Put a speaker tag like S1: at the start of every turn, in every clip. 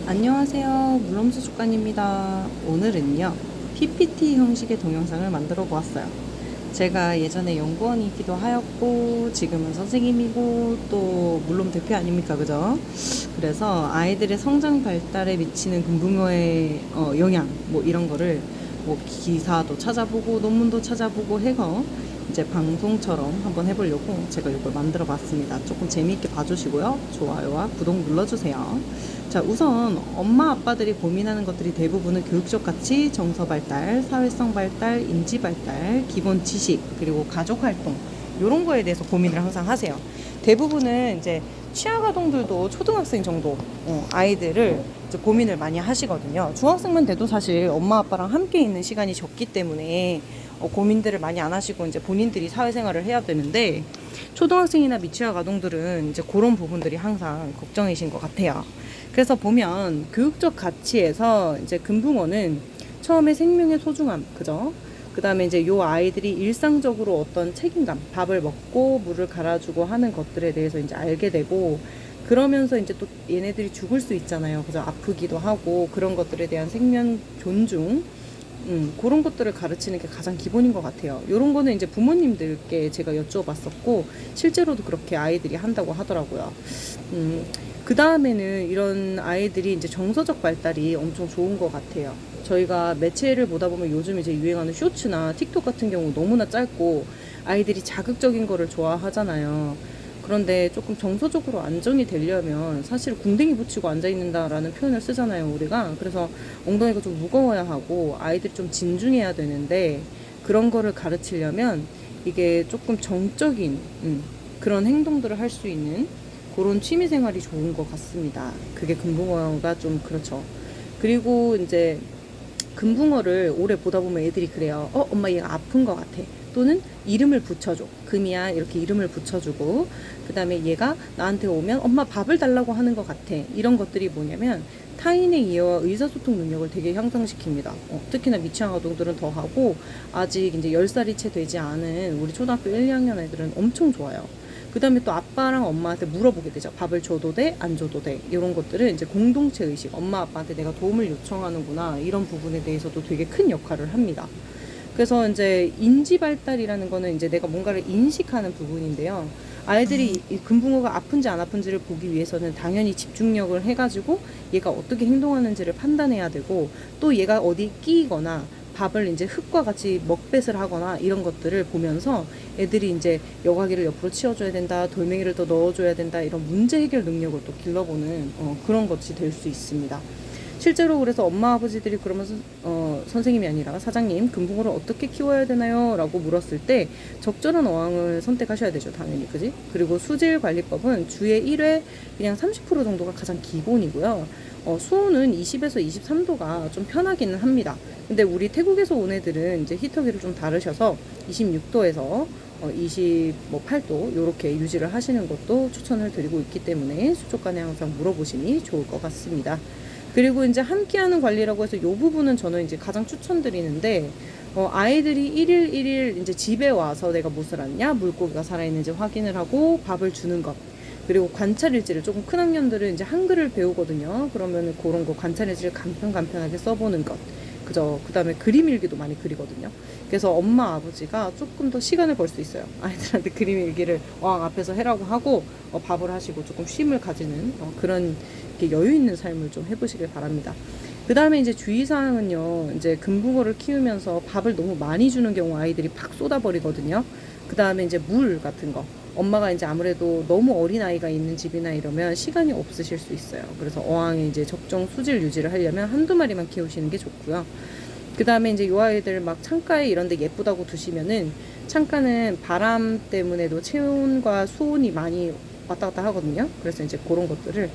S1: 안녕하세요. 물럼수 주간입니다. 오늘은요, PPT 형식의 동영상을 만들어 보았어요. 제가 예전에 연구원이기도 하였고, 지금은 선생님이고, 또 물론 대표 아닙니까, 그죠? 그래서 아이들의 성장 발달에 미치는 금붕어의 영향, 뭐 이런 거를 뭐 기사도 찾아보고, 논문도 찾아보고 해서 이제 방송처럼 한번 해보려고 제가 이걸 만들어 봤습니다. 조금 재미있게 봐주시고요. 좋아요와 구독 눌러주세요. 자, 우선 엄마 아빠들이 고민하는 것들이 대부분은 교육적 가치, 정서 발달, 사회성 발달, 인지 발달, 기본 지식, 그리고 가족 활동 이런 거에 대해서 고민을 항상 하세요. 대부분은 이제 취학 아동들도 초등학생 정도 아이들을 이제 고민을 많이 하시거든요. 중학생만 돼도 사실 엄마 아빠랑 함께 있는 시간이 적기 때문에 고민들을 많이 안 하시고 이제 본인들이 사회생활을 해야 되는데, 초등학생이나 미취학 아동들은 이제 그런 부분들이 항상 걱정이신 것 같아요. 그래서 보면 교육적 가치에서 이제 금붕어는 처음에 생명의 소중함, 그죠? 그 다음에 이제 요 아이들이 일상적으로 어떤 책임감, 밥을 먹고 물을 갈아주고 하는 것들에 대해서 이제 알게 되고, 그러면서 이제 또 얘네들이 죽을 수 있잖아요. 그죠? 아프기도 하고, 그런 것들에 대한 생명 존중, 그런 것들을 가르치는 게 가장 기본인 것 같아요. 이런 거는 이제 부모님들께 제가 여쭈어봤었고, 실제로도 그렇게 아이들이 한다고 하더라고요. 그 다음에는 이런 아이들이 이제 정서적 발달이 엄청 좋은 것 같아요. 저희가 매체를 보다 보면 요즘 이제 유행하는 쇼츠나 틱톡 같은 경우 너무나 짧고 아이들이 자극적인 거를 좋아하잖아요. 그런데 조금 정서적으로 안정이 되려면 사실 궁뎅이 붙이고 앉아있는다라는 표현을 쓰잖아요, 우리가. 그래서 엉덩이가 좀 무거워야 하고 아이들이 좀 진중해야 되는데, 그런 거를 가르치려면 이게 조금 정적인 그런 행동들을 할 수 있는 그런 취미 생활이 좋은 것 같습니다. 그게 금붕어가 좀 그렇죠. 그리고 이제 금붕어를 오래 보다 보면 애들이 그래요. 엄마 얘가 아픈 것 같아. 또는 이름을 붙여줘. 금이야 이렇게 이름을 붙여주고, 그 다음에 얘가 나한테 오면 엄마 밥을 달라고 하는 것 같아. 이런 것들이 뭐냐면 타인의 이해와 의사소통 능력을 되게 향상시킵니다. 특히나 미취학 아동들은 더 하고, 아직 이제 10살이 채 되지 않은 우리 초등학교 1, 2학년 애들은 엄청 좋아요. 그 다음에 또 아빠랑 엄마한테 물어보게 되죠. 밥을 줘도 돼? 안 줘도 돼? 이런 것들은 이제 공동체 의식, 엄마 아빠한테 내가 도움을 요청하는구나, 이런 부분에 대해서도 되게 큰 역할을 합니다. 그래서 이제 인지 발달이라는 거는 이제 내가 뭔가를 인식하는 부분인데요. 아이들이 이 금붕어가 아픈지 안 아픈지를 보기 위해서는 당연히 집중력을 해가지고 얘가 어떻게 행동하는지를 판단해야 되고, 또 얘가 어디 끼거나 밥을 이제 흙과 같이 먹뱃을 하거나 이런 것들을 보면서 애들이 이제 여과기를 옆으로 치워줘야 된다, 돌멩이를 더 넣어줘야 된다, 이런 문제 해결 능력을 또 길러보는 그런 것이 될 수 있습니다. 실제로 그래서 엄마 아버지들이 그러면서 선생님이 아니라 사장님, 금붕어를 어떻게 키워야 되나요? 라고 물었을 때 적절한 어항을 선택하셔야 되죠, 당연히. 그지? 그리고 수질 관리법은 주에 1회 그냥 30% 정도가 가장 기본이고요. 수온은 20에서 23도가 좀 편하기는 합니다. 근데 우리 태국에서 온 애들은 이제 히터기를 좀 다르셔서 26도에서 28도 이렇게 유지를 하시는 것도 추천을 드리고 있기 때문에 수족관에 항상 물어보시니 좋을 것 같습니다. 그리고 이제 함께하는 관리라고 해서 이 부분은 저는 이제 가장 추천드리는데, 아이들이 일일 이제 집에 와서 내가 무엇을 하느냐, 물고기가 살아있는지 확인을 하고 밥을 주는 것, 그리고 관찰일지를, 조금 큰 학년들은 이제 한글을 배우거든요. 그러면 그런 거 관찰일지를 간편하게 써보는 것. 그죠. 그 다음에 그림 일기도 많이 그리거든요. 그래서 엄마 아버지가 조금 더 시간을 벌 수 있어요. 아이들한테 그림 일기를 어항 앞에서 해라고 하고, 밥을 하시고 조금 쉼을 가지는 그런 여유 있는 삶을 좀 해보시길 바랍니다. 그 다음에 이제 주의사항은요, 이제 금붕어를 키우면서 밥을 너무 많이 주는 경우 아이들이 팍 쏟아버리거든요. 그 다음에 이제 물 같은 거. 엄마가 이제 아무래도 너무 어린 아이가 있는 집이나 이러면 시간이 없으실 수 있어요. 그래서 어항에 이제 적정 수질 유지를 하려면 한두 마리만 키우시는 게 좋고요. 그 다음에 이제 요 아이들 막 창가에 이런 데 예쁘다고 두시면은, 창가는 바람 때문에도 체온과 수온이 많이 왔다 갔다 하거든요. 그래서 이제 그런 것들을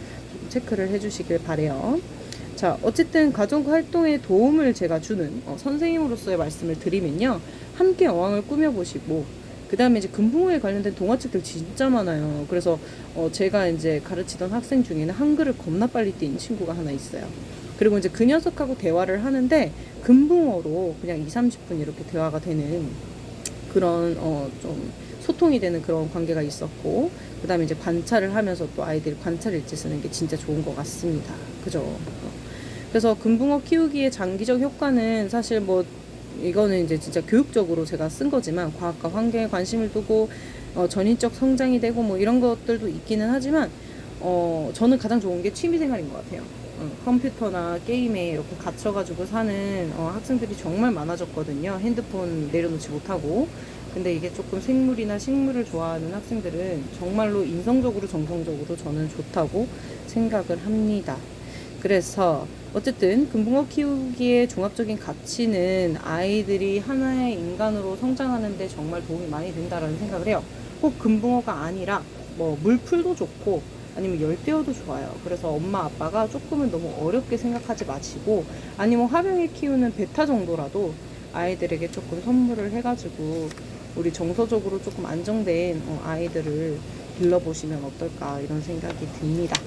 S1: 체크를 해주시길 바래요. 자, 어쨌든 가족 활동에 도움을 제가 주는 선생님으로서의 말씀을 드리면요, 함께 어항을 꾸며보시고, 그 다음에 이제 금붕어에 관련된 동화책들 진짜 많아요. 그래서 제가 이제 가르치던 학생 중에는 한글을 겁나 빨리 뛴 친구가 하나 있어요. 그리고 이제 그 녀석하고 대화를 하는데 금붕어로 그냥 2, 30분 이렇게 대화가 되는 그런 좀 소통이 되는 그런 관계가 있었고, 그 다음에 이제 관찰을 하면서 또 아이들이 관찰 일지 쓰는 게 진짜 좋은 것 같습니다. 그죠? 그래서 금붕어 키우기의 장기적 효과는 사실 뭐 이거는 이제 진짜 교육적으로 제가 쓴 거지만 과학과 환경에 관심을 두고 전인적 성장이 되고 뭐 이런 것들도 있기는 하지만 저는 가장 좋은 게 취미생활인 것 같아요. 컴퓨터나 게임에 이렇게 갇혀가지고 사는 학생들이 정말 많아졌거든요. 핸드폰 내려놓지 못하고. 근데 이게 조금 생물이나 식물을 좋아하는 학생들은 정말로 인성적으로 정성적으로 저는 좋다고 생각을 합니다. 그래서 어쨌든 금붕어 키우기의 종합적인 가치는 아이들이 하나의 인간으로 성장하는 데 정말 도움이 많이 된다라는 생각을 해요. 꼭 금붕어가 아니라 뭐 물풀도 좋고 아니면 열대어도 좋아요. 그래서 엄마 아빠가 조금은 너무 어렵게 생각하지 마시고 아니면 화병에 키우는 베타 정도라도 아이들에게 조금 선물을 해가지고 우리 정서적으로 조금 안정된 아이들을 길러보시면 어떨까 이런 생각이 듭니다.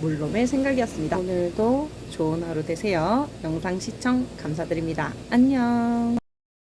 S1: 물론의 생각이었습니다. 오늘도 좋은 하루 되세요. 영상 시청 감사드립니다. 안녕.